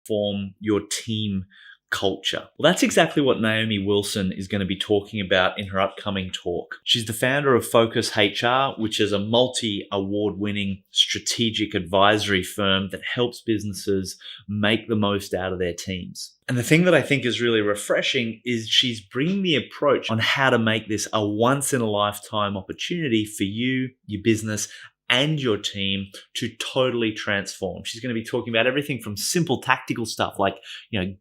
transform your team culture? Well, that's exactly what Naomi Wilson is going to be talking about in her upcoming talk. She's the founder of Focus HR, which is a multi-award-winning strategic advisory firm that helps businesses make the most out of their teams. And the thing that I think is really refreshing is she's bringing the approach on how to make this a once-in-a-lifetime opportunity for you, your business, and your team to totally transform. She's going to be talking about everything from simple tactical stuff like,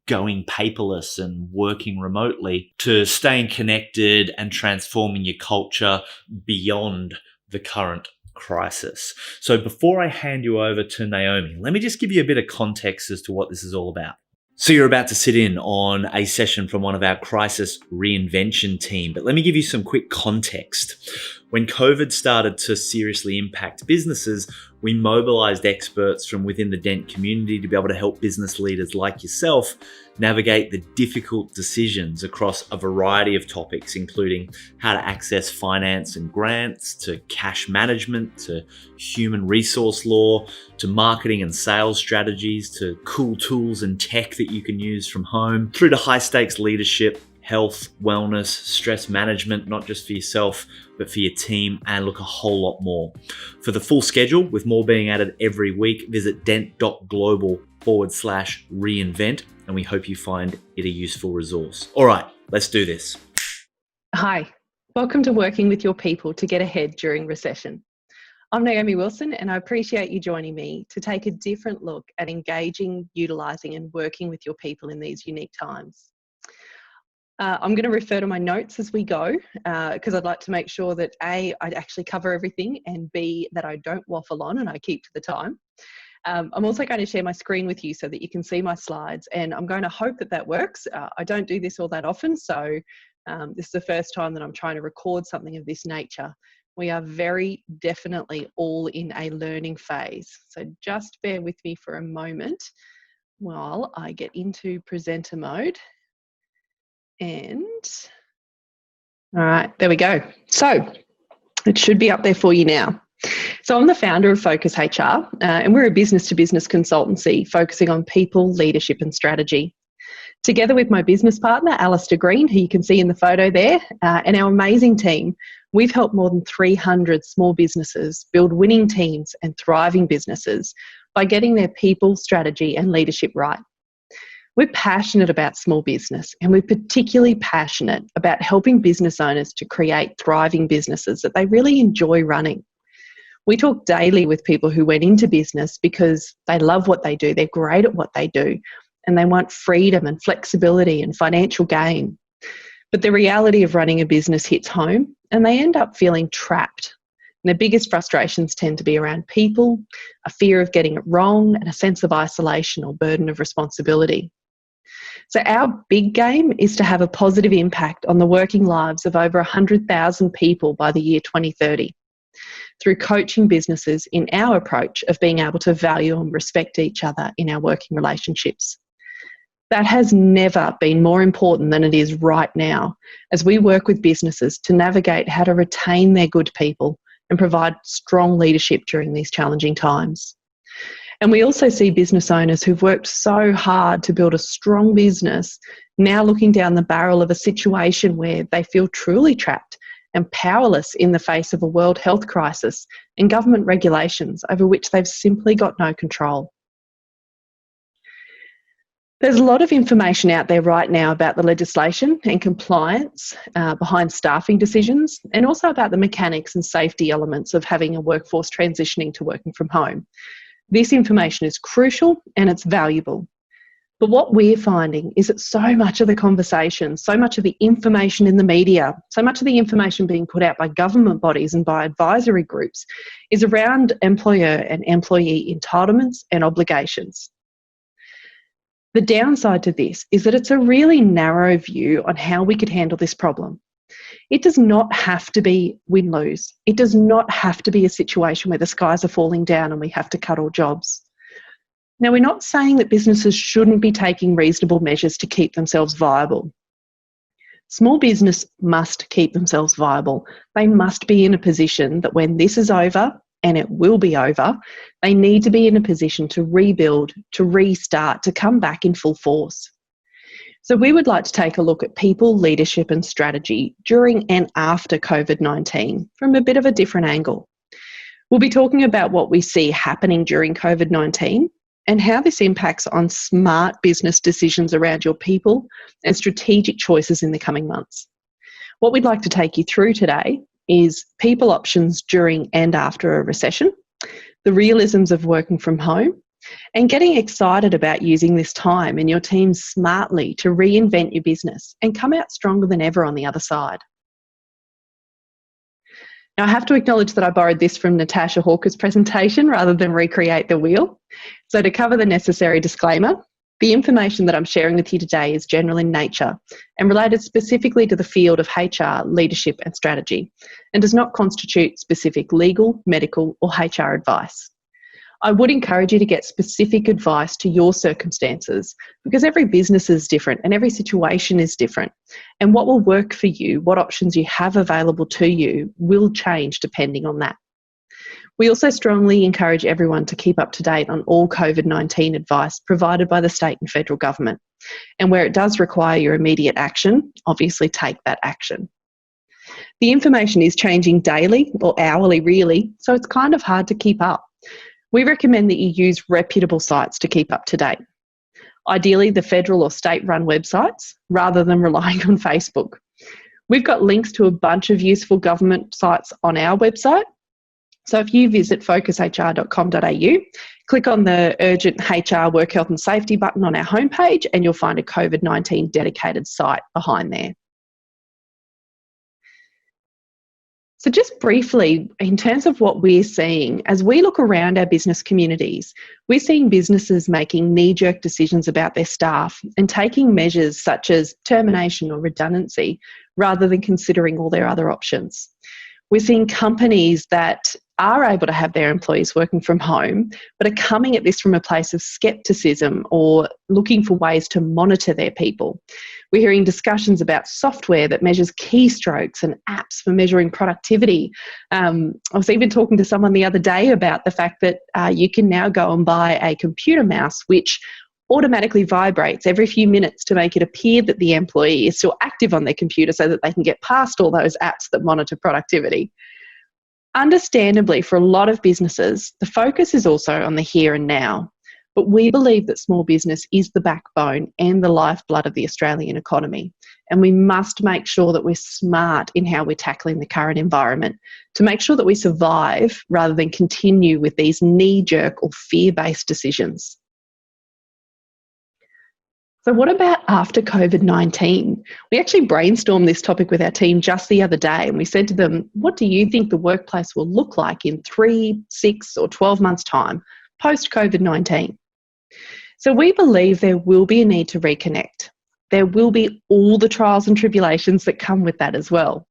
going paperless and working remotely to staying connected and transforming your culture beyond the current crisis. So before I hand you over to Naomi, let me just give you a bit of context as to what this is all about. So you're about to sit in on a session from one of our crisis reinvention team, but let me give you some quick context. When COVID started to seriously impact businesses, we mobilized experts from within the Dent community to be able to help business leaders like yourself navigate the difficult decisions across a variety of topics, including how to access finance and grants, to cash management, to human resource law, to marketing and sales strategies, to cool tools and tech that you can use from home, through to high stakes leadership, health, wellness, stress management, not just for yourself, but for your team, and look, a whole lot more. For the full schedule, with more being added every week, visit dent.global/reinvent, and we hope you find it a useful resource. All right, let's do this. Hi, welcome to Working with Your People to Get Ahead During Recession. I'm Naomi Wilson, and I appreciate you joining me to take a different look at engaging, utilising and working with your people in these unique times. I'm going to refer to my notes as we go because I'd like to make sure that A, I actually cover everything, and B, that I don't waffle on and I keep to the time. I'm also going to share my screen with you so that you can see my slides, and I'm going to hope that that works. I don't do this all that often, so this is the first time that I'm trying to record something of this nature. We are very definitely all in a learning phase, so just bear with me for a moment while I get into presenter mode. And all right, there we go. So it should be up there for you now. So I'm the founder of Focus HR, and we're a business-to-business consultancy focusing on people, leadership and strategy. Together with my business partner, Alistair Green, who you can see in the photo there, and our amazing team, we've helped more than 300 small businesses build winning teams and thriving businesses by getting their people, strategy and leadership right. We're passionate about small business, and we're particularly passionate about helping business owners to create thriving businesses that they really enjoy running. We talk daily with people who went into business because they love what they do, they're great at what they do, and they want freedom and flexibility and financial gain. But the reality of running a business hits home, and they end up feeling trapped. And their biggest frustrations tend to be around people, a fear of getting it wrong, and a sense of isolation or burden of responsibility. So our big game is to have a positive impact on the working lives of over 100,000 people by the year 2030 through coaching businesses in our approach of being able to value and respect each other in our working relationships. That has never been more important than it is right now, as we work with businesses to navigate how to retain their good people and provide strong leadership during these challenging times. And we also see business owners who've worked so hard to build a strong business now looking down the barrel of a situation where they feel truly trapped and powerless in the face of a world health crisis and government regulations over which they've simply got no control. There's a lot of information out there right now about the legislation and compliance behind staffing decisions, and also about the mechanics and safety elements of having a workforce transitioning to working from home. This information is crucial and it's valuable. But what we're finding is that so much of the conversation, so much of the information in the media, so much of the information being put out by government bodies and by advisory groups is around employer and employee entitlements and obligations. The downside to this is that it's a really narrow view on how we could handle this problem. It does not have to be win-lose. It does not have to be a situation where the skies are falling down and we have to cut all jobs. Now, we're not saying that businesses shouldn't be taking reasonable measures to keep themselves viable. Small business must keep themselves viable. They must be in a position that when this is over, and it will be over, they need to be in a position to rebuild, to restart, to come back in full force. So we would like to take a look at people, leadership and strategy during and after COVID-19 from a bit of a different angle. We'll be talking about what we see happening during COVID-19 and how this impacts on smart business decisions around your people and strategic choices in the coming months. What we'd like to take you through today is people options during and after a recession, the realisms of working from home, and getting excited about using this time and your team smartly to reinvent your business and come out stronger than ever on the other side. Now, I have to acknowledge that I borrowed this from Natasha Hawker's presentation rather than recreate the wheel. So to cover the necessary disclaimer, the information that I'm sharing with you today is general in nature and related specifically to the field of HR, leadership and strategy, and does not constitute specific legal, medical or HR advice. I would encourage you to get specific advice to your circumstances because every business is different and every situation is different. And what will work for you, what options you have available to you, will change depending on that. We also strongly encourage everyone to keep up to date on all COVID-19 advice provided by the state and federal government. And where it does require your immediate action, obviously take that action. The information is changing daily or hourly really, so it's kind of hard to keep up. We recommend that you use reputable sites to keep up to date. Ideally, the federal or state-run websites, rather than relying on Facebook. We've got links to a bunch of useful government sites on our website. So if you visit focushr.com.au, click on the Urgent HR Work Health and Safety button on our homepage and you'll find a COVID-19 dedicated site behind there. So just briefly, in terms of what we're seeing, as we look around our business communities, we're seeing businesses making knee-jerk decisions about their staff and taking measures such as termination or redundancy rather than considering all their other options. We're seeing companies that are able to have their employees working from home, but are coming at this from a place of scepticism or looking for ways to monitor their people. We're hearing discussions about software that measures keystrokes and apps for measuring productivity. I was even talking to someone the other day about the fact that you can now go and buy a computer mouse which automatically vibrates every few minutes to make it appear that the employee is still active on their computer so that they can get past all those apps that monitor productivity. Understandably, for a lot of businesses, the focus is also on the here and now, but we believe that small business is the backbone and the lifeblood of the Australian economy, and we must make sure that we're smart in how we're tackling the current environment to make sure that we survive rather than continue with these knee-jerk or fear-based decisions. So what about after COVID-19? We actually brainstormed this topic with our team just the other day and we said to them, what do you think the workplace will look like in 3, 6 or 12 months' time post-COVID-19? So we believe there will be a need to reconnect. There will be all the trials and tribulations that come with that as well.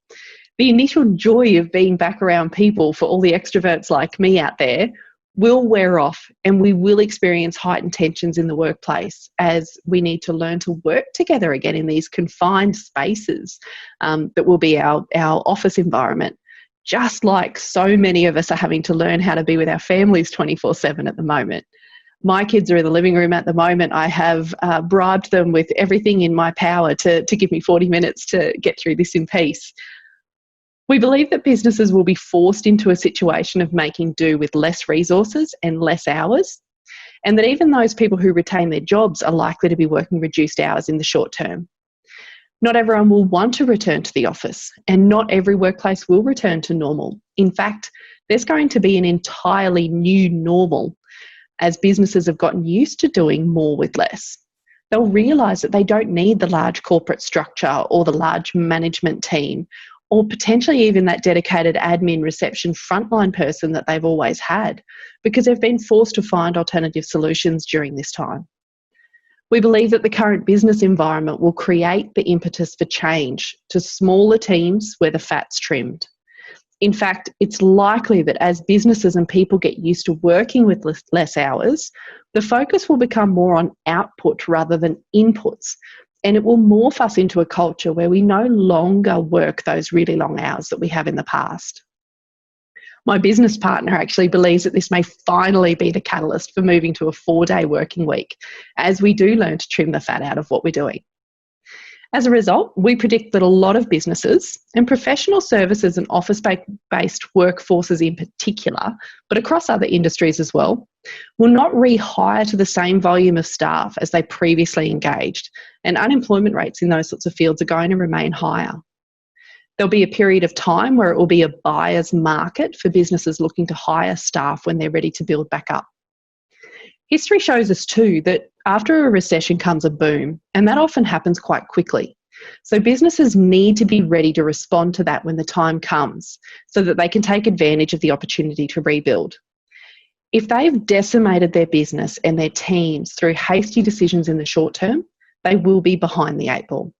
The initial joy of being back around people for all the extroverts like me out there will wear off and we will experience heightened tensions in the workplace as we need to learn to work together again in these confined spaces that will be our office environment, just like so many of us are having to learn how to be with our families 24/7 at the moment. My kids are in the living room at the moment. I have bribed them with everything in my power to give me 40 minutes to get through this in peace. We believe that businesses will be forced into a situation of making do with less resources and less hours, and that even those people who retain their jobs are likely to be working reduced hours in the short term. Not everyone will want to return to the office, and not every workplace will return to normal. In fact, there's going to be an entirely new normal as businesses have gotten used to doing more with less. They'll realise that they don't need the large corporate structure or the large management team, or potentially even that dedicated admin reception frontline person that they've always had, because they've been forced to find alternative solutions during this time. We believe that the current business environment will create the impetus for change to smaller teams where the fat's trimmed. In fact, it's likely that as businesses and people get used to working with less hours, the focus will become more on output rather than inputs, and it will morph us into a culture where we no longer work those really long hours that we have in the past. My business partner actually believes that this may finally be the catalyst for moving to a 4-day working week, as we do learn to trim the fat out of what we're doing. As a result, we predict that a lot of businesses, and professional services and office-based workforces in particular, but across other industries as well, will not rehire to the same volume of staff as they previously engaged, and unemployment rates in those sorts of fields are going to remain higher. There'll be a period of time where it will be a buyer's market for businesses looking to hire staff when they're ready to build back up. History shows us too that after a recession comes a boom, and that often happens quite quickly. So businesses need to be ready to respond to that when the time comes, so that they can take advantage of the opportunity to rebuild. If they've decimated their business and their teams through hasty decisions in the short term, they will be behind the 8 ball.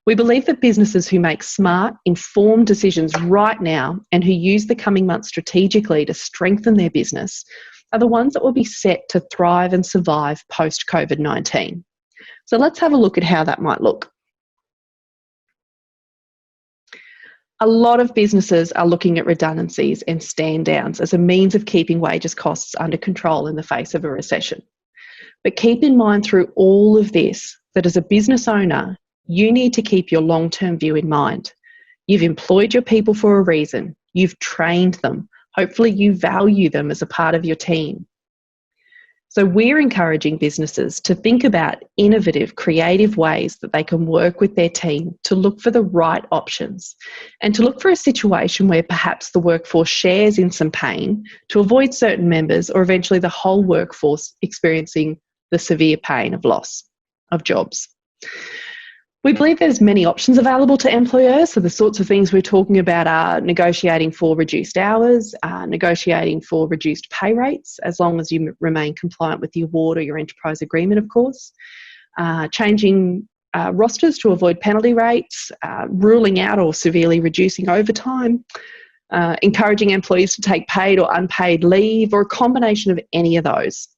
We believe that businesses who make smart, informed decisions right now and who use the coming months strategically to strengthen their business are the ones that will be set to thrive and survive post-COVID-19. So let's have a look at how that might look. A lot of businesses are looking at redundancies and stand downs as a means of keeping wages costs under control in the face of a recession. But keep in mind through all of this that as a business owner, you need to keep your long-term view in mind. You've employed your people for a reason. You've trained them. Hopefully you value them as a part of your team. So we're encouraging businesses to think about innovative, creative ways that they can work with their team to look for the right options and to look for a situation where perhaps the workforce shares in some pain to avoid certain members or eventually the whole workforce experiencing the severe pain of loss of jobs. We believe there's many options available to employers. So the sorts of things we're talking about are negotiating for reduced hours, negotiating for reduced pay rates, as long as you remain compliant with the award or your enterprise agreement, of course, changing rosters to avoid penalty rates, ruling out or severely reducing overtime, encouraging employees to take paid or unpaid leave, or a combination of any of those.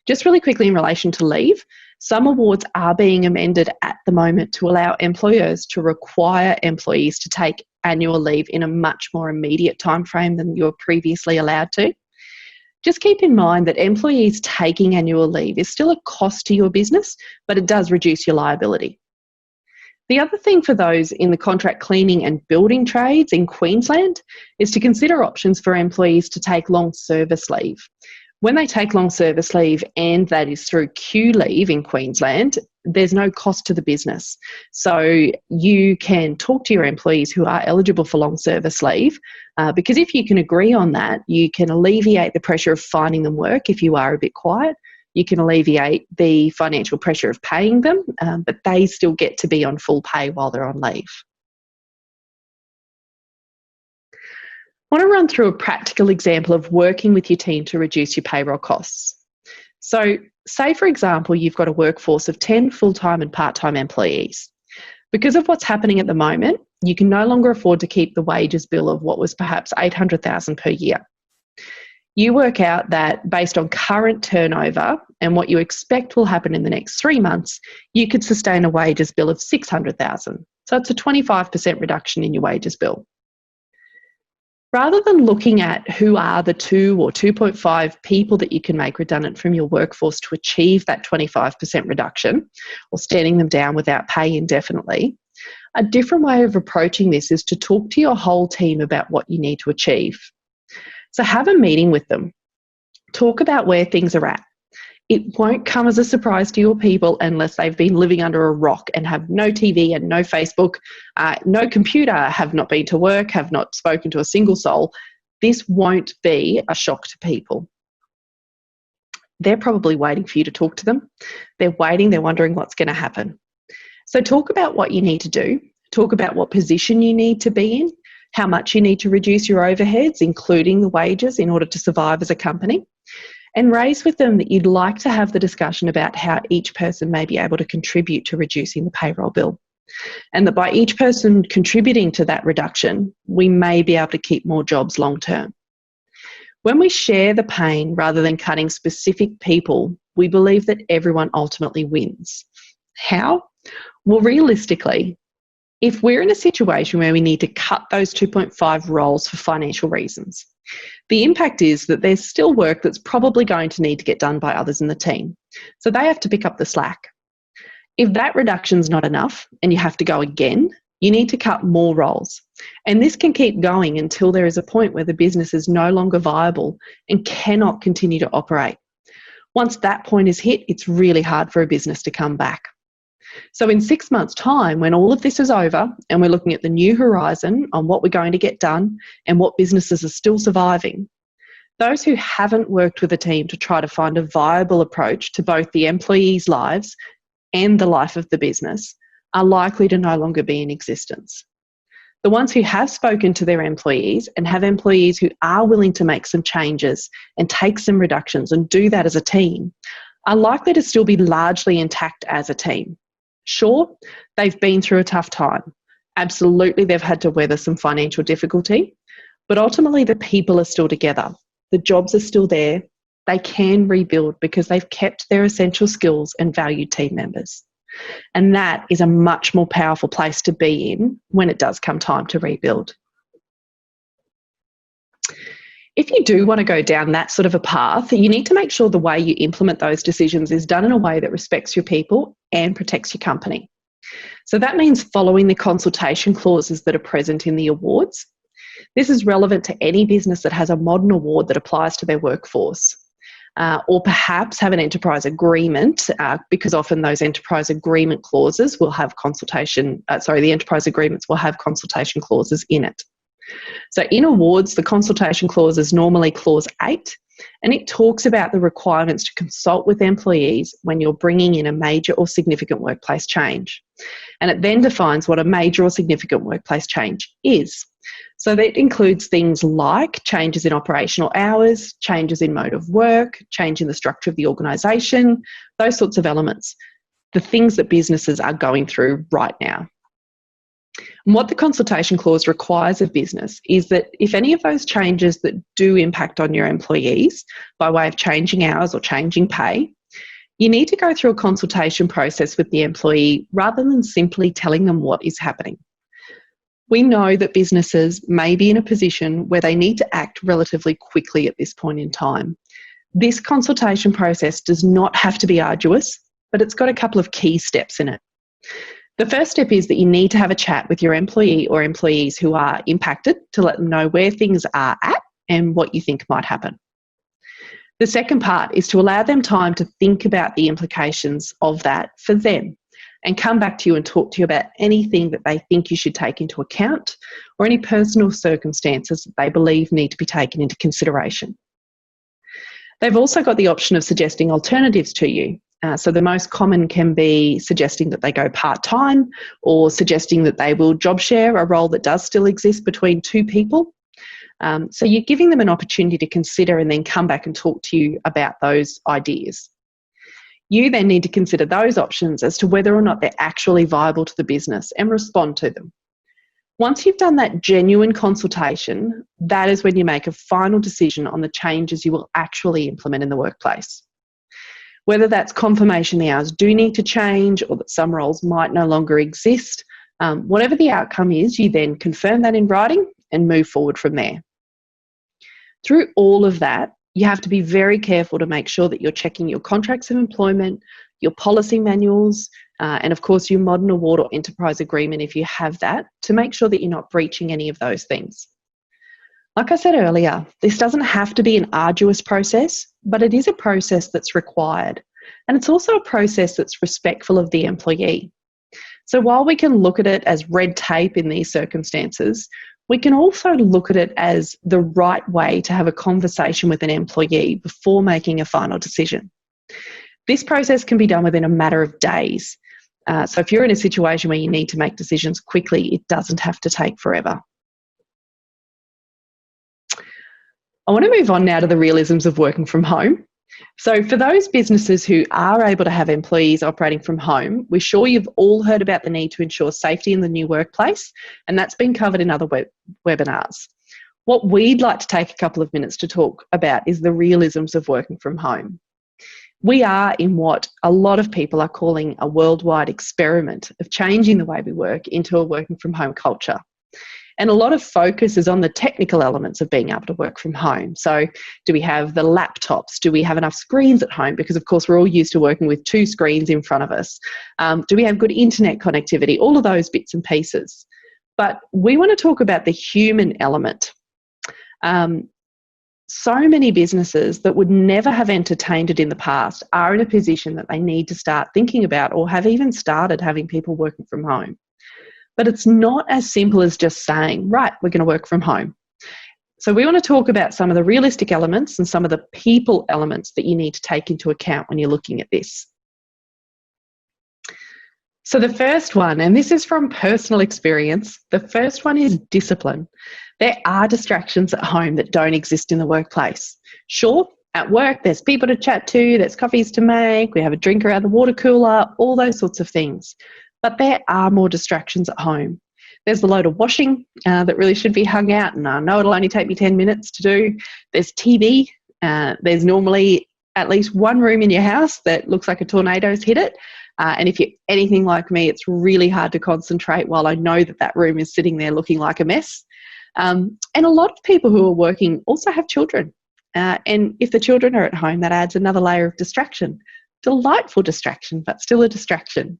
Just really quickly in relation to leave, some awards are being amended at the moment to allow employers to require employees to take annual leave in a much more immediate timeframe than you were previously allowed to. Just keep in mind that employees taking annual leave is still a cost to your business, but it does reduce your liability. The other thing for those in the contract cleaning and building trades in Queensland is to consider options for employees to take long service leave. When they take long service leave, and that is through Q leave in Queensland, there's no cost to the business. So you can talk to your employees who are eligible for long service leave, because if you can agree on that, you can alleviate the pressure of finding them work if you are a bit quiet. You can alleviate the financial pressure of paying them, but they still get to be on full pay while they're on leave. I want to run through a practical example of working with your team to reduce your payroll costs. So say, for example, you've got a workforce of 10 full-time and part-time employees. Because of what's happening at the moment, you can no longer afford to keep the wages bill of what was perhaps $800,000 per year. You work out that based on current turnover and what you expect will happen in the next 3 months, you could sustain a wages bill of $600,000. So it's a 25% reduction in your wages bill. Rather than looking at who are the 2 or 2.5 people that you can make redundant from your workforce to achieve that 25% reduction, or standing them down without pay indefinitely, a different way of approaching this is to talk to your whole team about what you need to achieve. So have a meeting with them. Talk about where things are at. It won't come as a surprise to your people unless they've been living under a rock and have no TV and no Facebook, no computer, have not been to work, have not spoken to a single soul. This won't be a shock to people. They're probably waiting for you to talk to them. They're waiting, they're wondering what's going to happen. So talk about what you need to do. Talk about what position you need to be in, how much you need to reduce your overheads, including the wages, in order to survive as a company. And raise with them that you'd like to have the discussion about how each person may be able to contribute to reducing the payroll bill. And that by each person contributing to that reduction, we may be able to keep more jobs long term. When we share the pain rather than cutting specific people, we believe that everyone ultimately wins. How? Well, realistically, If we're in a situation where we need to cut those 2.5 roles for financial reasons, the impact is that there's still work that's probably going to need to get done by others in the team. So they have to pick up the slack. If that reduction's not enough and you have to go again, you need to cut more roles. And this can keep going until there is a point where the business is no longer viable and cannot continue to operate. Once that point is hit, it's really hard for a business to come back. So in 6 months' time, when all of this is over and we're looking at the new horizon on what we're going to get done and what businesses are still surviving, those who haven't worked with a team to try to find a viable approach to both the employees' lives and the life of the business are likely to no longer be in existence. The ones who have spoken to their employees and have employees who are willing to make some changes and take some reductions and do that as a team are likely to still be largely intact as a team. Sure, they've been through a tough time. Absolutely, they've had to weather some financial difficulty, but ultimately the people are still together. The jobs are still there. They can rebuild because they've kept their essential skills and valued team members. And that is a much more powerful place to be in when it does come time to rebuild. If you do want to go down that sort of a path, you need to make sure the way you implement those decisions is done in a way that respects your people and protects your company. So that means following the consultation clauses that are present in the awards. This is relevant to any business that has a modern award that applies to their workforce. Or perhaps have an enterprise agreement, because often those enterprise agreement clauses will have the enterprise agreements will have consultation clauses in it. So in awards, the consultation clause is normally clause 8, and it talks about the requirements to consult with employees when you're bringing in a major or significant workplace change. And it then defines what a major or significant workplace change is. So that includes things like changes in operational hours, changes in mode of work, change in the structure of the organisation, those sorts of elements, the things that businesses are going through right now. And what the consultation clause requires of business is that if any of those changes that do impact on your employees by way of changing hours or changing pay, you need to go through a consultation process with the employee rather than simply telling them what is happening. We know that businesses may be in a position where they need to act relatively quickly at this point in time. This consultation process does not have to be arduous, but it's got a couple of key steps in it. The first step is that you need to have a chat with your employee or employees who are impacted to let them know where things are at and what you think might happen. The second part is to allow them time to think about the implications of that for them and come back to you and talk to you about anything that they think you should take into account or any personal circumstances that they believe need to be taken into consideration. They've also got the option of suggesting alternatives to you. So the most common can be suggesting that they go part-time or suggesting that they will job share a role that does still exist between two people. So you're giving them an opportunity to consider and then come back and talk to you about those ideas. You then need to consider those options as to whether or not they're actually viable to the business and respond to them. Once you've done that genuine consultation, that is when you make a final decision on the changes you will actually implement in the workplace. Whether that's confirmation the hours do need to change or that some roles might no longer exist, whatever the outcome is, you then confirm that in writing and move forward from there. Through all of that, you have to be very careful to make sure that you're checking your contracts of employment, your policy manuals, and of course your modern award or enterprise agreement if you have that, to make sure that you're not breaching any of those things. Like I said earlier, this doesn't have to be an arduous process, but it is a process that's required. And it's also a process that's respectful of the employee. So while we can look at it as red tape in these circumstances, we can also look at it as the right way to have a conversation with an employee before making a final decision. This process can be done within a matter of days. So if you're in a situation where you need to make decisions quickly, it doesn't have to take forever. I want to move on now to the realisms of working from home. So for those businesses who are able to have employees operating from home, we're sure you've all heard about the need to ensure safety in the new workplace, and that's been covered in other webinars. What we'd like to take a couple of minutes to talk about is the realisms of working from home. We are in what a lot of people are calling a worldwide experiment of changing the way we work into a working from home culture. And a lot of focus is on the technical elements of being able to work from home. So do we have the laptops? Do we have enough screens at home? Because, of course, we're all used to working with 2 screens in front of us. Do we have good internet connectivity? All of those bits and pieces. But we want to talk about the human element. So many businesses that would never have entertained it in the past are in a position that they need to start thinking about, or have even started having people working from home. But it's not as simple as just saying, right, we're going to work from home. So we want to talk about some of the realistic elements and some of the people elements that you need to take into account when you're looking at this. So the first one, and this is from personal experience, the first one is discipline. There are distractions at home that don't exist in the workplace. Sure, at work there's people to chat to, there's coffees to make, we have a drink around the water cooler, all those sorts of things. But there are more distractions at home. There's a load of washing that really should be hung out, and I know it'll only take me 10 minutes to do. There's TV. There's normally at least one room in your house that looks like a tornado's hit it. And if you're anything like me, it's really hard to concentrate while I know that that room is sitting there looking like a mess. And a lot of people who are working also have children. And if the children are at home, that adds another layer of distraction. Delightful distraction, but still a distraction.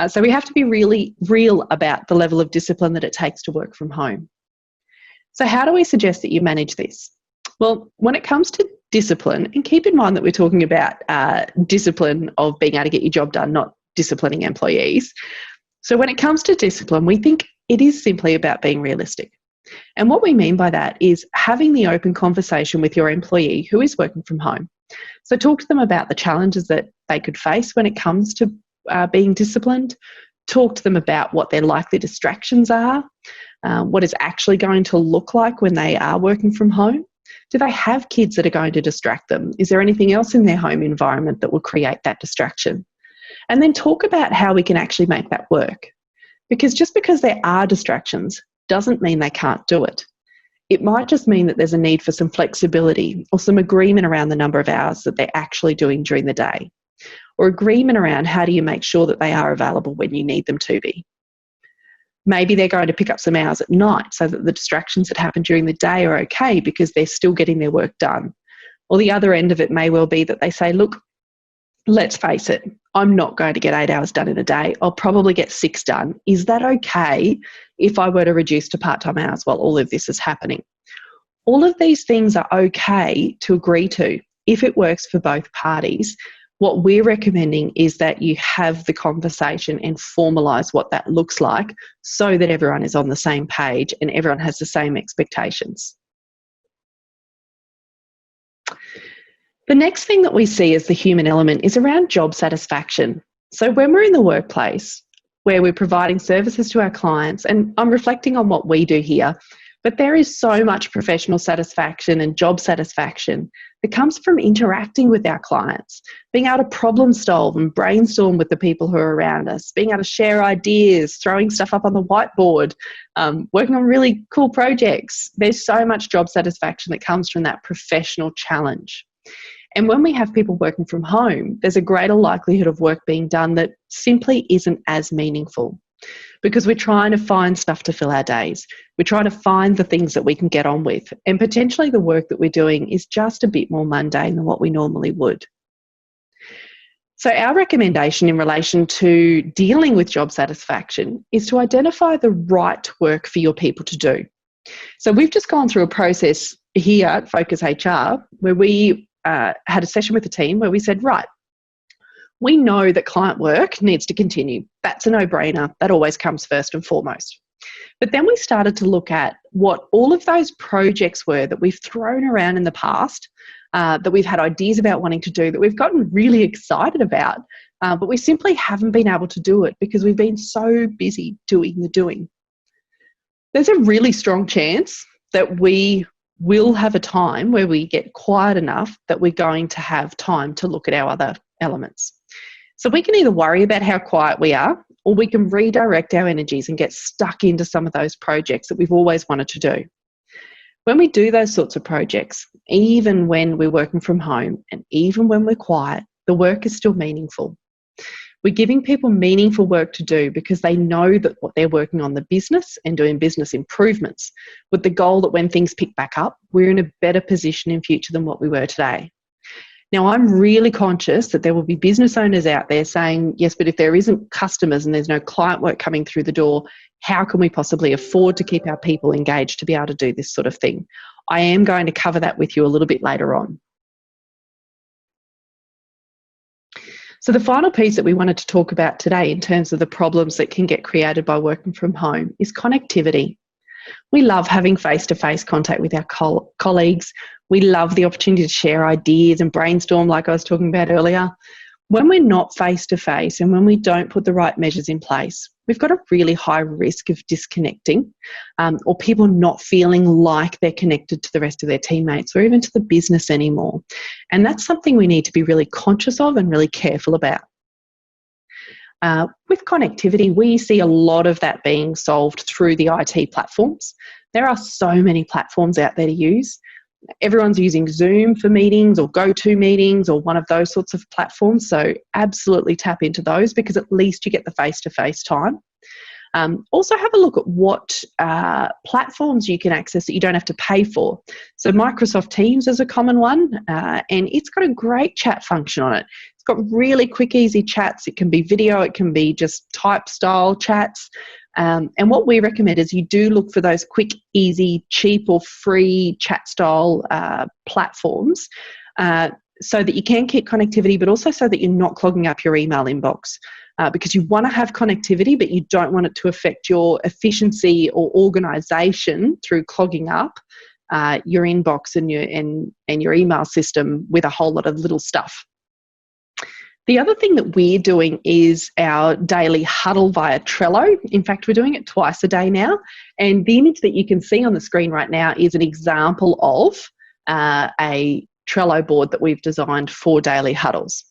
So we have to be really real about the level of discipline that it takes to work from home. So how do we suggest that you manage this? Well, when it comes to discipline, and keep in mind that we're talking about discipline of being able to get your job done, not disciplining employees. So when it comes to discipline, we think it is simply about being realistic. And what we mean by that is having the open conversation with your employee who is working from home. So talk to them about the challenges that they could face when it comes to being disciplined. Talk to them about what their likely distractions are, what it's actually going to look like when they are working from home. Do they have kids that are going to distract them? Is there anything else in their home environment that will create that distraction? And then talk about how we can actually make that work. Because just because there are distractions doesn't mean they can't do it. It might just mean that there's a need for some flexibility or some agreement around the number of hours that they're actually doing during the day, or agreement around how do you make sure that they are available when you need them to be. Maybe they're going to pick up some hours at night so that the distractions that happen during the day are okay because they're still getting their work done. Or the other end of it may well be that they say, look, let's face it, I'm not going to get 8 hours done in a day. I'll probably get 6 done. Is that okay if I were to reduce to part-time hours while all of this is happening? All of these things are okay to agree to if it works for both parties. What we're recommending is that you have the conversation and formalise what that looks like so that everyone is on the same page and everyone has the same expectations. The next thing that we see as the human element is around job satisfaction. So when we're in the workplace where we're providing services to our clients, and I'm reflecting on what we do here, but there is so much professional satisfaction and job satisfaction that comes from interacting with our clients, being able to problem solve and brainstorm with the people who are around us, being able to share ideas, throwing stuff up on the whiteboard, working on really cool projects. There's so much job satisfaction that comes from that professional challenge. And when we have people working from home, there's a greater likelihood of work being done that simply isn't as meaningful because we're trying to find stuff to fill our days. We're trying to find the things that we can get on with. And potentially the work that we're doing is just a bit more mundane than what we normally would. So our recommendation in relation to dealing with job satisfaction is to identify the right work for your people to do. So we've just gone through a process here at Focus HR where we had a session with the team where we said, right, we know that client work needs to continue. That's a no-brainer. That always comes first and foremost. But then we started to look at what all of those projects were that we've thrown around in the past, that we've had ideas about wanting to do, that we've gotten really excited about, but we simply haven't been able to do it because we've been so busy doing the doing. There's a really strong chance that we will have a time where we get quiet enough that we're going to have time to look at our other elements. So we can either worry about how quiet we are, or we can redirect our energies and get stuck into some of those projects that we've always wanted to do. When we do those sorts of projects, even when we're working from home and even when we're quiet, the work is still meaningful. We're giving people meaningful work to do because they know that what they're working on the business and doing business improvements with the goal that when things pick back up, we're in a better position in future than what we were today. Now, I'm really conscious that there will be business owners out there saying, yes, but if there isn't customers and there's no client work coming through the door, how can we possibly afford to keep our people engaged to be able to do this sort of thing? I am going to cover that with you a little bit later on. So the final piece that we wanted to talk about today in terms of the problems that can get created by working from home is connectivity. We love having face-to-face contact with our colleagues. We love the opportunity to share ideas and brainstorm like I was talking about earlier. When we're not face-to-face and when we don't put the right measures in place, we've got a really high risk of disconnecting or people not feeling like they're connected to the rest of their teammates or even to the business anymore. And that's something we need to be really conscious of and really careful about. With connectivity, we see a lot of that being solved through the IT platforms. There are so many platforms out there to use. Everyone's using Zoom for meetings or GoToMeetings or one of those sorts of platforms. So absolutely tap into those because at least you get the face-to-face time. Also have a look at what platforms you can access that you don't have to pay for. So Microsoft Teams is a common one and it's got a great chat function on it. It's got really quick, easy chats. It can be video, it can be just type style chats. And what we recommend is you do look for those quick, easy, cheap or free chat style platforms so that you can keep connectivity, but also so that you're not clogging up your email inbox. Because you want to have connectivity, but you don't want it to affect your efficiency or organisation through clogging up your inbox and your email system with a whole lot of little stuff. The other thing that we're doing is our daily huddle via Trello. In fact, we're doing it twice a day now. And the image that you can see on the screen right now is an example of a Trello board that we've designed for daily huddles.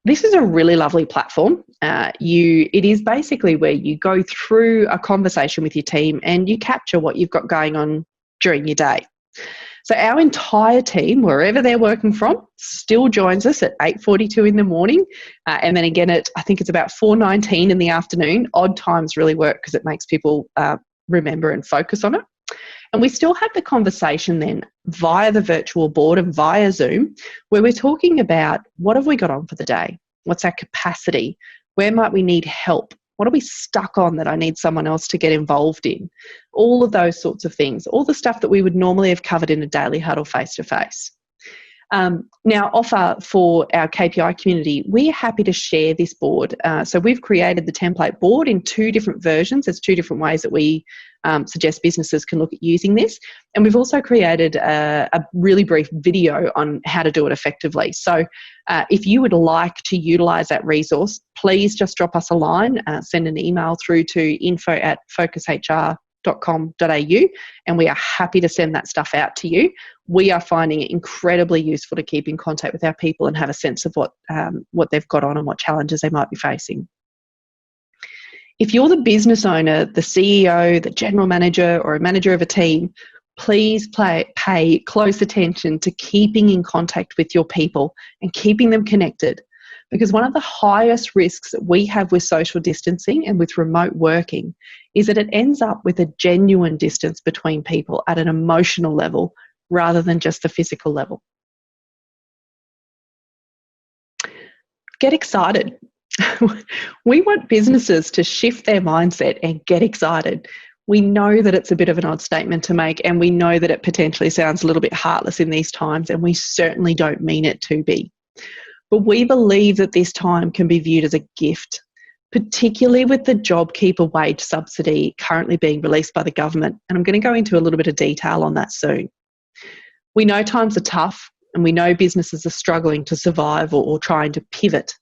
This is a really lovely platform. It is basically where you go through a conversation with your team and you capture what you've got going on during your day. So our entire team, wherever they're working from, still joins us at 8:42 in the morning. And then again at, I think it's about 4:19 in the afternoon. Odd times really work because it makes people remember and focus on it. And we still have the conversation then via the virtual board and via Zoom, where we're talking about what have we got on for the day? What's our capacity? Where might we need help? What are we stuck on that I need someone else to get involved in? All of those sorts of things, all the stuff that we would normally have covered in a daily huddle face-to-face. Now, offer for our KPI community, we're happy to share this board. So we've created the template board in 2 different versions. There's 2 different ways that we suggest businesses can look at using this. And we've also created a really brief video on how to do it effectively. So if you would like to utilise that resource, please just drop us a line, send an email through to info@focushr.com.au and we are happy to send that stuff out to you. We are finding it incredibly useful to keep in contact with our people and have a sense of what they've got on and what challenges they might be facing. If you're the business owner, the CEO, the general manager or a manager of a team, please pay close attention to keeping in contact with your people and keeping them connected. Because one of the highest risks that we have with social distancing and with remote working is that it ends up with a genuine distance between people at an emotional level rather than just the physical level. Get excited. We want businesses to shift their mindset and get excited. We know that it's a bit of an odd statement to make and we know that it potentially sounds a little bit heartless in these times and we certainly don't mean it to be. But we believe that this time can be viewed as a gift, particularly with the JobKeeper wage subsidy currently being released by the government. And I'm going to go into a little bit of detail on that soon. We know times are tough and we know businesses are struggling to survive or trying to pivot.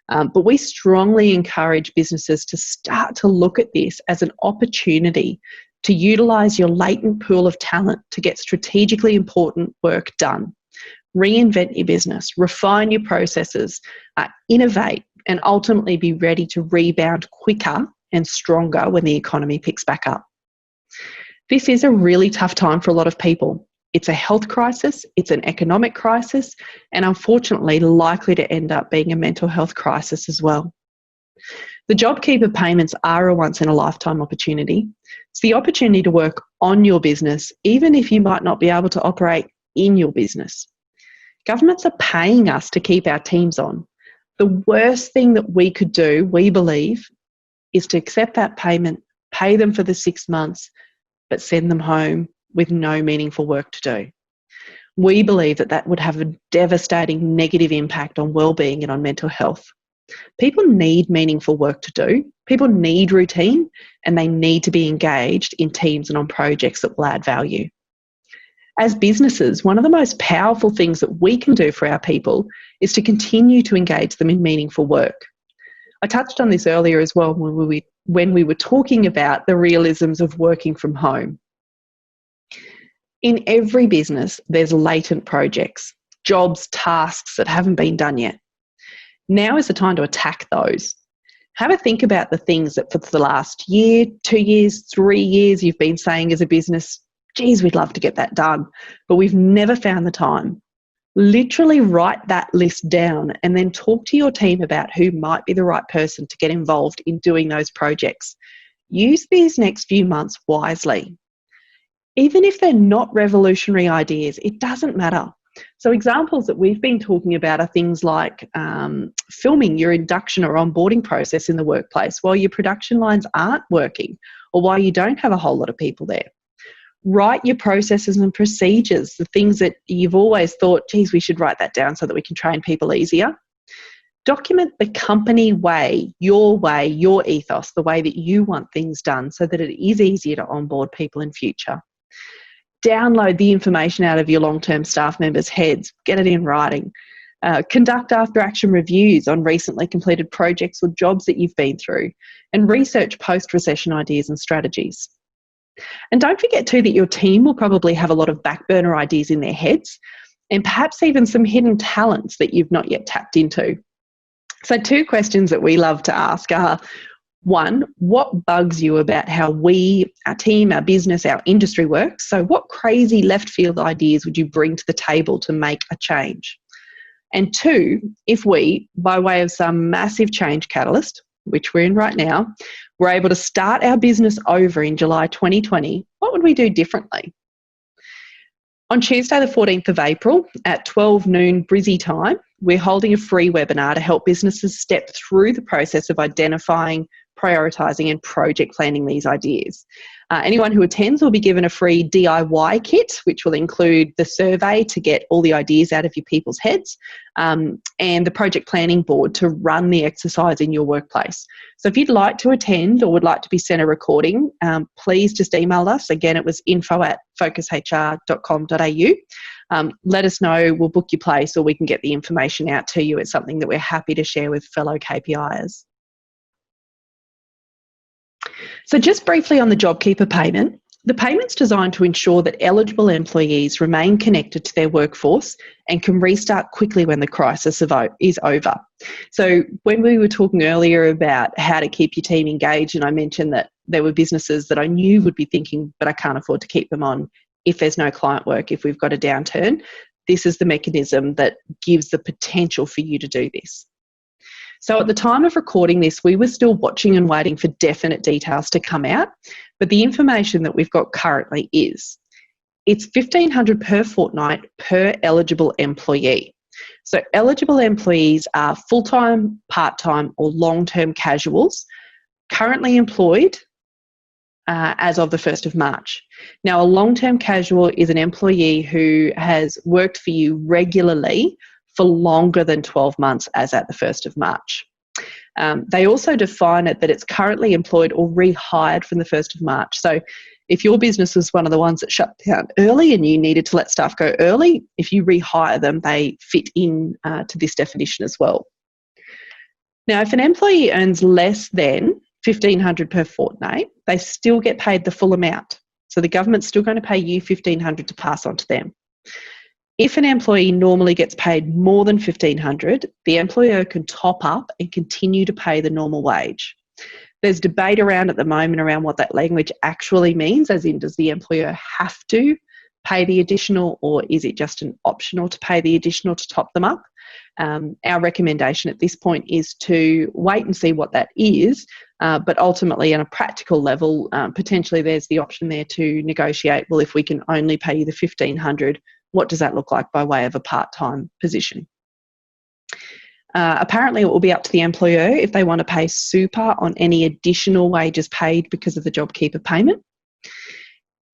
But we strongly encourage businesses to start to look at this as an opportunity to utilise your latent pool of talent to get strategically important work done. Reinvent your business, refine your processes, innovate, and ultimately be ready to rebound quicker and stronger when the economy picks back up. This is a really tough time for a lot of people. It's a health crisis, it's an economic crisis, and unfortunately likely to end up being a mental health crisis as well. The JobKeeper payments are a once-in-a-lifetime opportunity. It's the opportunity to work on your business, even if you might not be able to operate in your business. Governments are paying us to keep our teams on. The worst thing that we could do, we believe, is to accept that payment, pay them for the 6 months, but send them home with no meaningful work to do. We believe that that would have a devastating negative impact on well-being and on mental health. People need meaningful work to do. People need routine, and they need to be engaged in teams and on projects that will add value. As businesses, one of the most powerful things that we can do for our people is to continue to engage them in meaningful work. I touched on this earlier as well when we were talking about the realisms of working from home. In every business, there's latent projects, jobs, tasks that haven't been done yet. Now is the time to attack those. Have a think about the things that for the last year, 2 years, 3 years you've been saying as a business, geez, we'd love to get that done, but we've never found the time. Literally write that list down and then talk to your team about who might be the right person to get involved in doing those projects. Use these next few months wisely. Even if they're not revolutionary ideas, it doesn't matter. So examples that we've been talking about are things like filming your induction or onboarding process in the workplace while your production lines aren't working or while you don't have a whole lot of people there. Write your processes and procedures, the things that you've always thought, geez, we should write that down so that we can train people easier. Document the company way, your ethos, the way that you want things done so that it is easier to onboard people in future. Download the information out of your long-term staff members' heads, get it in writing. Conduct after-action reviews on recently completed projects or jobs that you've been through, and research post-recession ideas and strategies. And don't forget too that your team will probably have a lot of back burner ideas in their heads and perhaps even some hidden talents that you've not yet tapped into. So 2 questions that we love to ask are, 1, what bugs you about how we, our team, our business, our industry works? So what crazy left field ideas would you bring to the table to make a change? And 2, if we, by way of some massive change catalyst, which we're in right now, were able to start our business over in July 2020, what would we do differently? On Tuesday the 14th of April at 12 noon Brizzy time, we're holding a free webinar to help businesses step through the process of identifying, prioritising and project planning these ideas. Anyone who attends will be given a free DIY kit, which will include the survey to get all the ideas out of your people's heads, and the project planning board to run the exercise in your workplace. So if you'd like to attend or would like to be sent a recording, please just email us. Again, it was info@focushr.com.au. Let us know, we'll book your place or we can get the information out to you. It's something that we're happy to share with fellow KPIers. So just briefly on the JobKeeper payment, the payment's designed to ensure that eligible employees remain connected to their workforce and can restart quickly when the crisis is over. So when we were talking earlier about how to keep your team engaged, and I mentioned that there were businesses that I knew would be thinking, but I can't afford to keep them on if there's no client work, if we've got a downturn, this is the mechanism that gives the potential for you to do this. So at the time of recording this, we were still watching and waiting for definite details to come out, but the information that we've got currently is it's $1,500 per fortnight per eligible employee. So eligible employees are full-time, part-time or long-term casuals currently employed as of the 1st of March. Now, a long-term casual is an employee who has worked for you regularly for longer than 12 months as at the 1st of March. They also define it that it's currently employed or rehired from the 1st of March. So if your business was one of the ones that shut down early and you needed to let staff go early, if you rehire them, they fit in to this definition as well. Now, if an employee earns less than $1,500 per fortnight, they still get paid the full amount. So the government's still going to pay you $1,500 to pass on to them. If an employee normally gets paid more than $1,500, the employer can top up and continue to pay the normal wage. There's debate around at the moment around what that language actually means, as in does the employer have to pay the additional, or is it just an optional to pay the additional to top them up? Our recommendation at this point is to wait and see what that is, but ultimately on a practical level, potentially there's the option there to negotiate, well, if we can only pay you the $1,500, what does that look like by way of a part-time position? Apparently it will be up to the employer if they want to pay super on any additional wages paid because of the JobKeeper payment.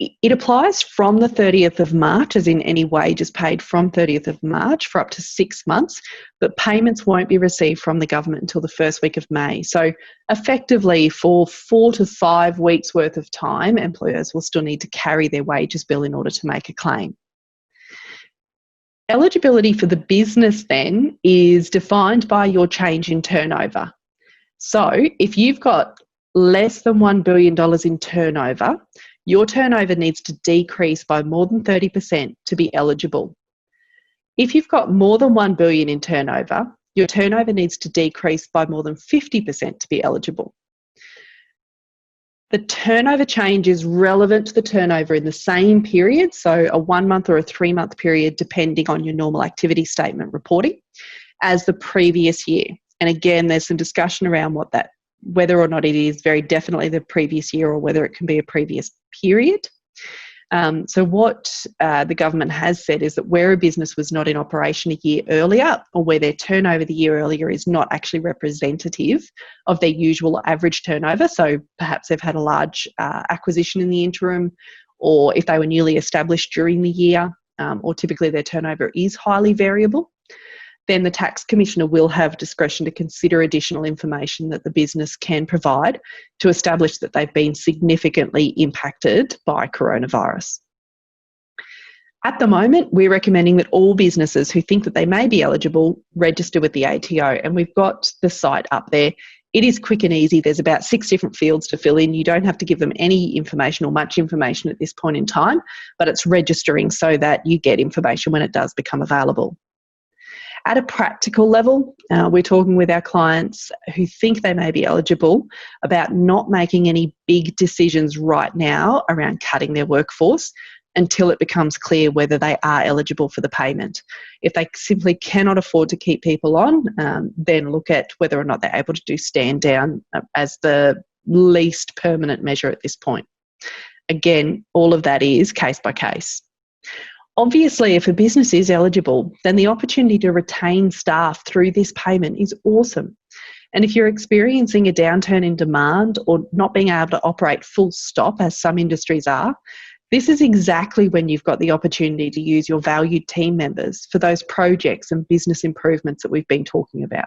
It applies from the 30th of March, as in any wages paid from 30th of March for up to 6 months, but payments won't be received from the government until the first week of May. So effectively for 4 to 5 weeks worth of time, employers will still need to carry their wages bill in order to make a claim. Eligibility for the business then is defined by your change in turnover. So if you've got less than $1 billion in turnover, your turnover needs to decrease by more than 30% to be eligible. If you've got more than $1 billion in turnover, your turnover needs to decrease by more than 50% to be eligible. The turnover change is relevant to the turnover in the same period, so a 1 month or a 3 month period, depending on your normal activity statement reporting, as the previous year. And again, there's some discussion around whether or not it is very definitely the previous year or whether it can be a previous period. So what the government has said is that where a business was not in operation a year earlier, or where their turnover the year earlier is not actually representative of their usual average turnover, so perhaps they've had a large acquisition in the interim, or if they were newly established during the year, or typically their turnover is highly variable, then the tax commissioner will have discretion to consider additional information that the business can provide to establish that they've been significantly impacted by coronavirus. At the moment, we're recommending that all businesses who think that they may be eligible register with the ATO, and we've got the site up there. It is quick and easy. There's about 6 different fields to fill in. You don't have to give them any information or much information at this point in time, but it's registering so that you get information when it does become available. At a practical level, we're talking with our clients who think they may be eligible about not making any big decisions right now around cutting their workforce until it becomes clear whether they are eligible for the payment. If they simply cannot afford to keep people on, then look at whether or not they're able to do stand down as the least permanent measure at this point. Again, all of that is case by case. Obviously, if a business is eligible, then the opportunity to retain staff through this payment is awesome. And if you're experiencing a downturn in demand or not being able to operate full stop, as some industries are, this is exactly when you've got the opportunity to use your valued team members for those projects and business improvements that we've been talking about.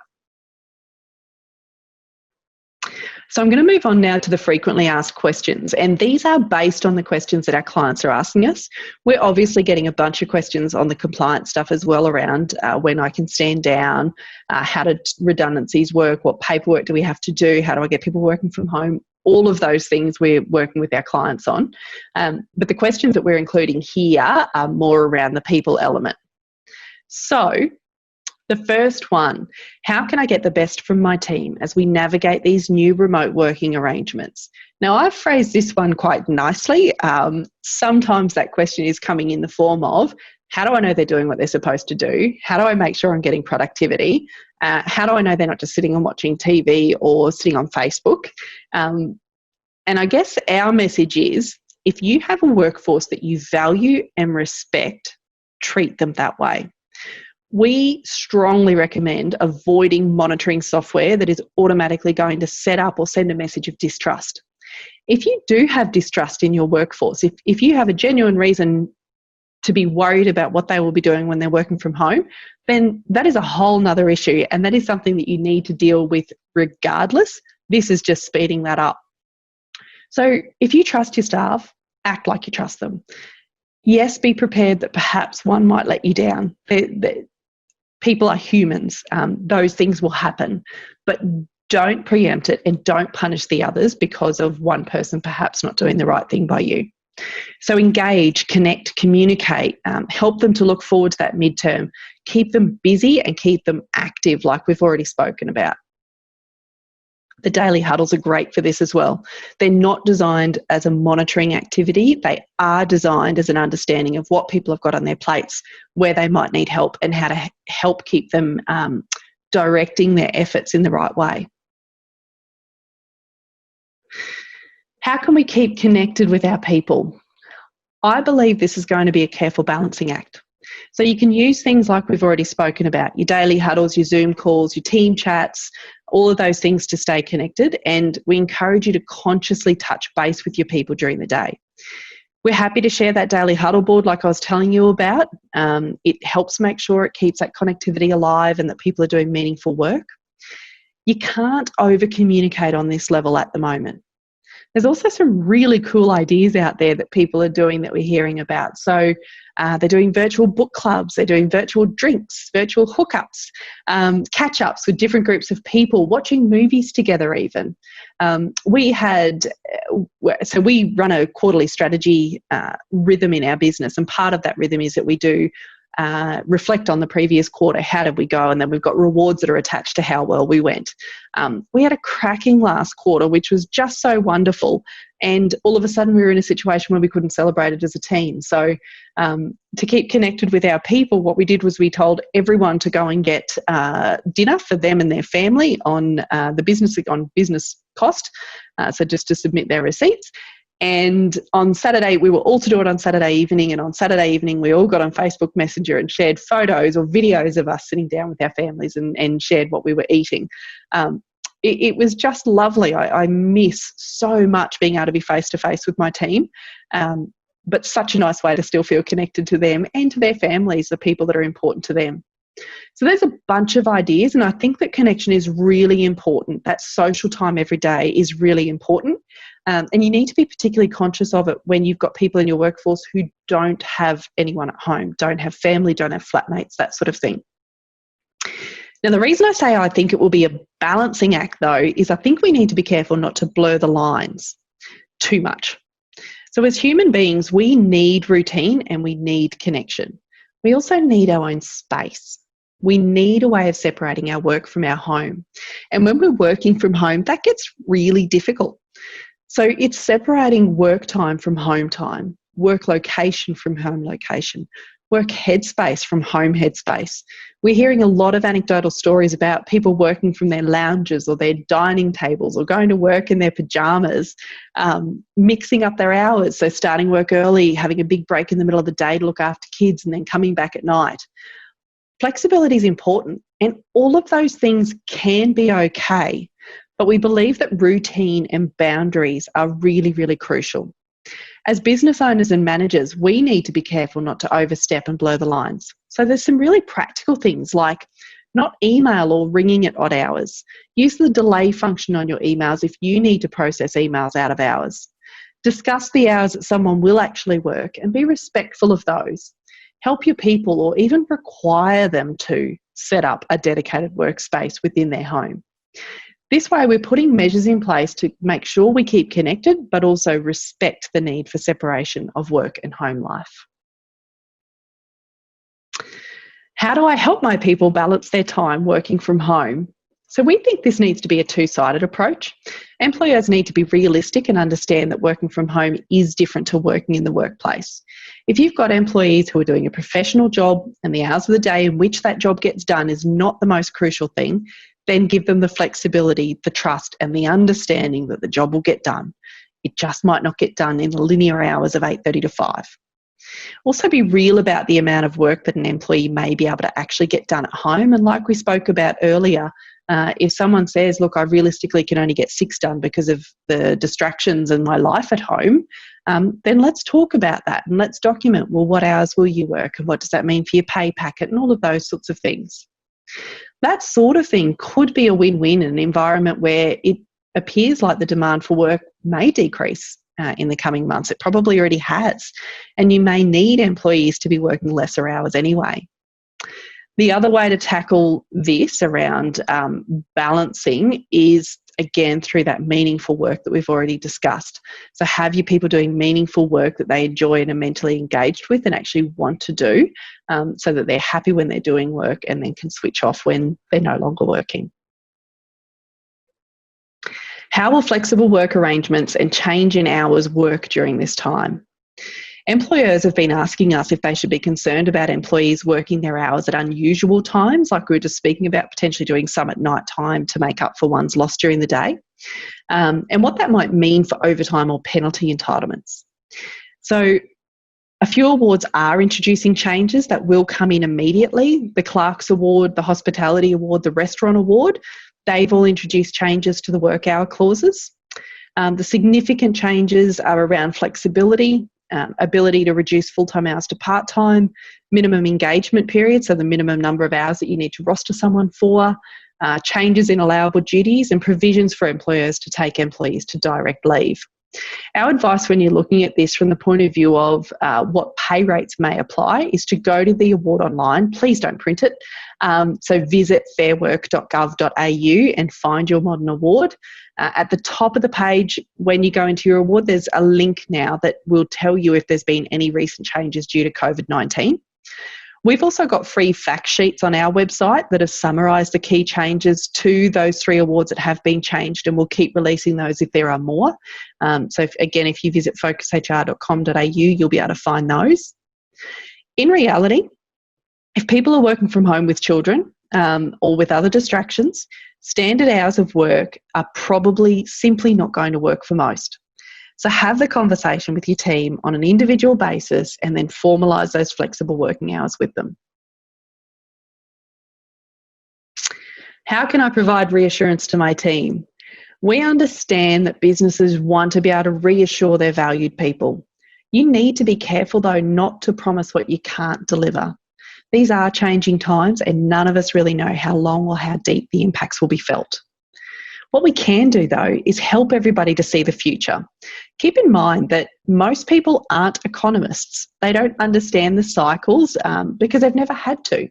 So I'm going to move on now to the frequently asked questions, and these are based on the questions that our clients are asking us. We're obviously getting a bunch of questions on the compliance stuff as well around when I can stand down, how do redundancies work, what paperwork do we have to do, how do I get people working from home, all of those things we're working with our clients on. But the questions that we're including here are more around the people element. So the first one, how can I get the best from my team as we navigate these new remote working arrangements? Now, I've phrased this one quite nicely. Sometimes that question is coming in the form of, how do I know they're doing what they're supposed to do? How do I make sure I'm getting productivity? How do I know they're not just sitting and watching TV or sitting on Facebook? And I guess our message is, if you have a workforce that you value and respect, treat them that way. We strongly recommend avoiding monitoring software that is automatically going to set up or send a message of distrust. If you do have distrust in your workforce, if you have a genuine reason to be worried about what they will be doing when they're working from home, then that is a whole nother issue, and that is something that you need to deal with regardless. This is just speeding that up. So if you trust your staff, act like you trust them. Yes, be prepared that perhaps one might let you down. People are humans. Those things will happen, but don't preempt it and don't punish the others because of one person perhaps not doing the right thing by you. So engage, connect, communicate, help them to look forward to that midterm, keep them busy and keep them active like we've already spoken about. The daily huddles are great for this as well. They're not designed as a monitoring activity. They are designed as an understanding of what people have got on their plates, where they might need help, and how to help keep them directing their efforts in the right way. How can we keep connected with our people? I believe this is going to be a careful balancing act. So you can use things like we've already spoken about, your daily huddles, your Zoom calls, your team chats, all of those things to stay connected. And we encourage you to consciously touch base with your people during the day. We're happy to share that daily huddle board like I was telling you about. It helps make sure it keeps that connectivity alive and that people are doing meaningful work. You can't over-communicate on this level at the moment. There's also some really cool ideas out there that people are doing that we're hearing about. So they're doing virtual book clubs, they're doing virtual drinks, virtual hookups, catch-ups with different groups of people, watching movies together even. We run a quarterly strategy rhythm in our business, and part of that rhythm is that we do reflect on the previous quarter. How did we go? And then we've got rewards that are attached to how well we went. We had a cracking last quarter, which was just so wonderful. And all of a sudden we were in a situation where we couldn't celebrate it as a team. So to keep connected with our people, what we did was we told everyone to go and get dinner for them and their family on business cost. So just to submit their receipts. And on Saturday, we were all to do it on Saturday evening. And on Saturday evening, we all got on Facebook Messenger and shared photos or videos of us sitting down with our families and shared what we were eating. It was just lovely. I miss so much being able to be face-to-face with my team, but such a nice way to still feel connected to them and to their families, the people that are important to them. So there's a bunch of ideas, and I think that connection is really important. That social time every day is really important. And you need to be particularly conscious of it when you've got people in your workforce who don't have anyone at home, don't have family, don't have flatmates, that sort of thing. Now, the reason I say I think it will be a balancing act, though, is I think we need to be careful not to blur the lines too much. So as human beings, we need routine and we need connection. We also need our own space. We need a way of separating our work from our home. And when we're working from home, that gets really difficult. So it's separating work time from home time, work location from home location, work headspace from home headspace. We're hearing a lot of anecdotal stories about people working from their lounges or their dining tables or going to work in their pajamas, mixing up their hours. So starting work early, having a big break in the middle of the day to look after kids and then coming back at night. Flexibility is important, and all of those things can be okay. But we believe that routine and boundaries are really, really crucial. As business owners and managers, we need to be careful not to overstep and blur the lines. So there's some really practical things like not email or ringing at odd hours. Use the delay function on your emails if you need to process emails out of hours. Discuss the hours that someone will actually work and be respectful of those. Help your people or even require them to set up a dedicated workspace within their home. This way, we're putting measures in place to make sure we keep connected, but also respect the need for separation of work and home life. How do I help my people balance their time working from home? So we think this needs to be a two-sided approach. Employers need to be realistic and understand that working from home is different to working in the workplace. If you've got employees who are doing a professional job and the hours of the day in which that job gets done is not the most crucial thing, then give them the flexibility, the trust and the understanding that the job will get done. It just might not get done in the linear hours of 8:30 to 5. Also be real about the amount of work that an employee may be able to actually get done at home. And like we spoke about earlier, if someone says, look, I realistically can only get 6 done because of the distractions in my life at home, then let's talk about that and let's document, well, what hours will you work and what does that mean for your pay packet and all of those sorts of things. That sort of thing could be a win-win in an environment where it appears like the demand for work may decrease in the coming months. It probably already has. And you may need employees to be working lesser hours anyway. The other way to tackle this around balancing is, again, through that meaningful work that we've already discussed. So have your people doing meaningful work that they enjoy and are mentally engaged with and actually want to do, so that they're happy when they're doing work and then can switch off when they're no longer working. How will flexible work arrangements and change in hours work during this time? Employers have been asking us if they should be concerned about employees working their hours at unusual times, like we were just speaking about, potentially doing some at night time to make up for one's loss during the day, and what that might mean for overtime or penalty entitlements. So a few awards are introducing changes that will come in immediately. The Clerks Award, the Hospitality Award, the Restaurant Award, they've all introduced changes to the work hour clauses. The significant changes are around flexibility, ability to reduce full-time hours to part-time, minimum engagement period, so the minimum number of hours that you need to roster someone for, changes in allowable duties, and provisions for employers to take employees to direct leave. Our advice when you're looking at this from the point of view of what pay rates may apply is to go to the award online. Please don't print it. So visit fairwork.gov.au and find your modern award. At the top of the page, when you go into your award, there's a link now that will tell you if there's been any recent changes due to COVID-19. We've also got free fact sheets on our website that have summarised the key changes to those 3 awards that have been changed, and we'll keep releasing those if there are more. If you visit focushr.com.au, you'll be able to find those. In reality, if people are working from home with children or with other distractions, standard hours of work are probably simply not going to work for most. So have the conversation with your team on an individual basis and then formalise those flexible working hours with them. How can I provide reassurance to my team? We understand that businesses want to be able to reassure their valued people. You need to be careful, though, not to promise what you can't deliver. These are changing times, and none of us really know how long or how deep the impacts will be felt. What we can do, though, is help everybody to see the future. Keep in mind that most people aren't economists. They don't understand the cycles because they've never had to.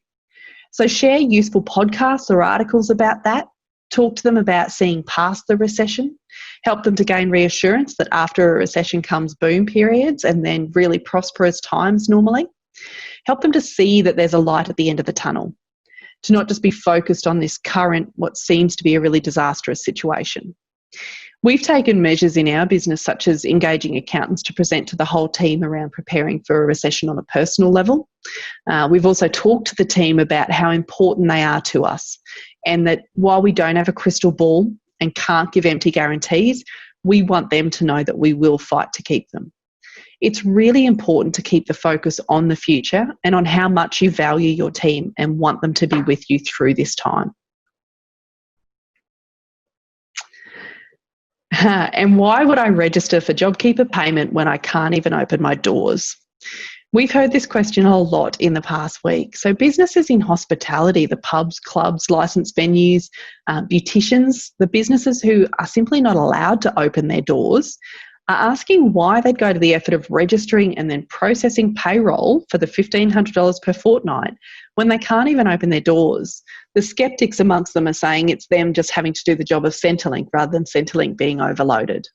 So share useful podcasts or articles about that. Talk to them about seeing past the recession. Help them to gain reassurance that after a recession comes boom periods and then really prosperous times normally. Help them to see that there's a light at the end of the tunnel, to not just be focused on this current, what seems to be a really disastrous situation. We've taken measures in our business, such as engaging accountants to present to the whole team around preparing for a recession on a personal level. We've also talked to the team about how important they are to us, and that while we don't have a crystal ball and can't give empty guarantees, we want them to know that we will fight to keep them. It's really important to keep the focus on the future and on how much you value your team and want them to be with you through this time. And why would I register for JobKeeper payment when I can't even open my doors? We've heard this question a lot in the past week. So businesses in hospitality, the pubs, clubs, licensed venues, beauticians, the businesses who are simply not allowed to open their doors, are asking why they'd go to the effort of registering and then processing payroll for the $1,500 per fortnight when they can't even open their doors. The skeptics amongst them are saying it's them just having to do the job of Centrelink rather than Centrelink being overloaded.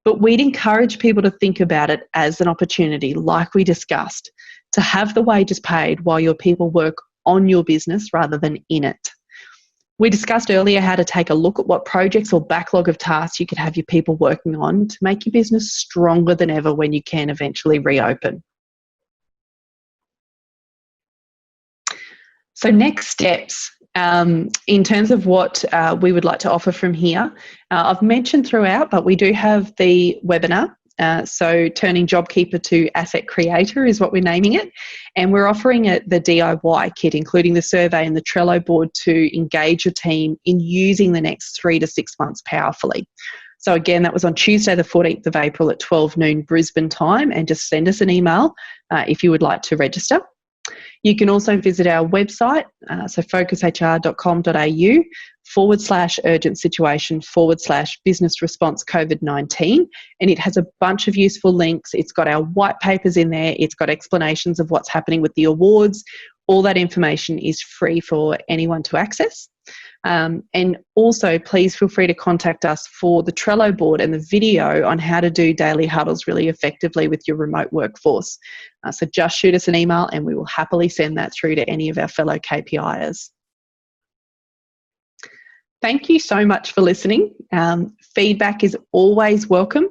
But we'd encourage people to think about it as an opportunity, like we discussed, to have the wages paid while your people work on your business rather than in it. We discussed earlier how to take a look at what projects or backlog of tasks you could have your people working on to make your business stronger than ever when you can eventually reopen. So next steps, in terms of what we would like to offer from here, I've mentioned throughout, but we do have the webinar. So turning JobKeeper to Asset Creator is what we're naming it. And we're offering it the DIY kit, including the survey and the Trello board to engage your team in using the next 3 to 6 months powerfully. So again, that was on Tuesday, the 14th of April at 12 noon Brisbane time, and just send us an email if you would like to register. You can also visit our website, so focushr.com.au/urgent situation/business response COVID-19. And it has a bunch of useful links. It's got our white papers in there. It's got explanations of what's happening with the awards. All that information is free for anyone to access. And also, please feel free to contact us for the Trello board and the video on how to do daily huddles really effectively with your remote workforce. So just shoot us an email and we will happily send that through to any of our fellow KPIers. Thank you so much for listening. Feedback is always welcome.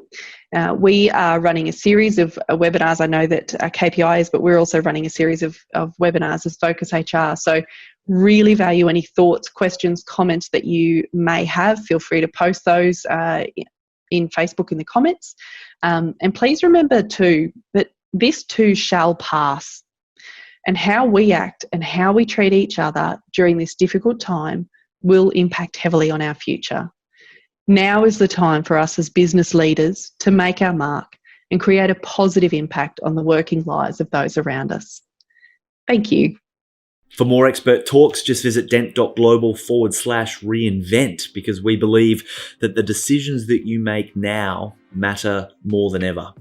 We are running a series of webinars. I know that KPI is, but we're also running a series of webinars as Focus HR. So really value any thoughts, questions, comments that you may have. Feel free to post those in Facebook in the comments. And please remember too that this too shall pass. And how we act and how we treat each other during this difficult time will impact heavily on our future. Now is the time for us as business leaders to make our mark and create a positive impact on the working lives of those around us. Thank you. For more expert talks, just visit dent.global/reinvent, because we believe that the decisions that you make now matter more than ever.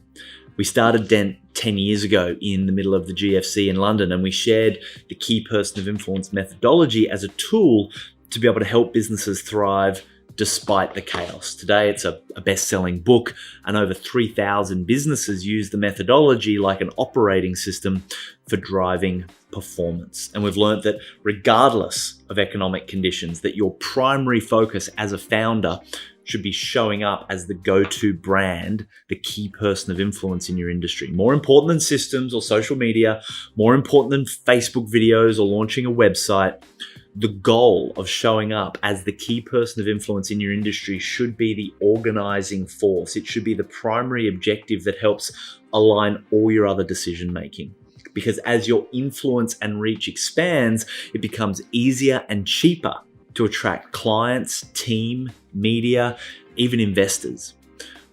We started Dent 10 years ago in the middle of the GFC in London, and we shared the key person of influence methodology as a tool to be able to help businesses thrive despite the chaos. Today, it's a best-selling book, and over 3,000 businesses use the methodology like an operating system for driving performance. And we've learned that regardless of economic conditions, that your primary focus as a founder should be showing up as the go-to brand, the key person of influence in your industry. More important than systems or social media, more important than Facebook videos or launching a website, the goal of showing up as the key person of influence in your industry should be the organizing force. It should be the primary objective that helps align all your other decision making. Because as your influence and reach expands, it becomes easier and cheaper to attract clients, team, media, even investors.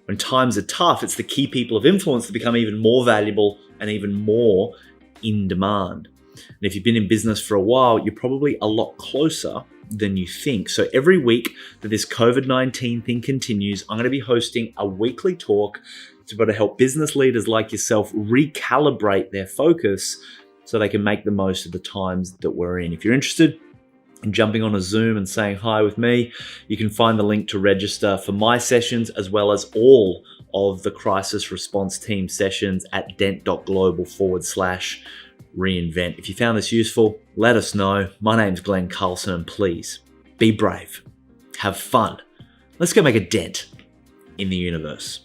When times are tough, it's the key people of influence that become even more valuable and even more in demand. And if you've been in business for a while, you're probably a lot closer than you think. So every week that this COVID-19 thing continues, I'm going to be hosting a weekly talk to be able to help business leaders like yourself recalibrate their focus so they can make the most of the times that we're in. If you're interested in jumping on a Zoom and saying hi with me, you can find the link to register for my sessions as well as all of the crisis response team sessions at dent.global/reinvent. If you found this useful, let us know. My name's Glenn Carlson, and please be brave, have fun. Let's go make a dent in the universe.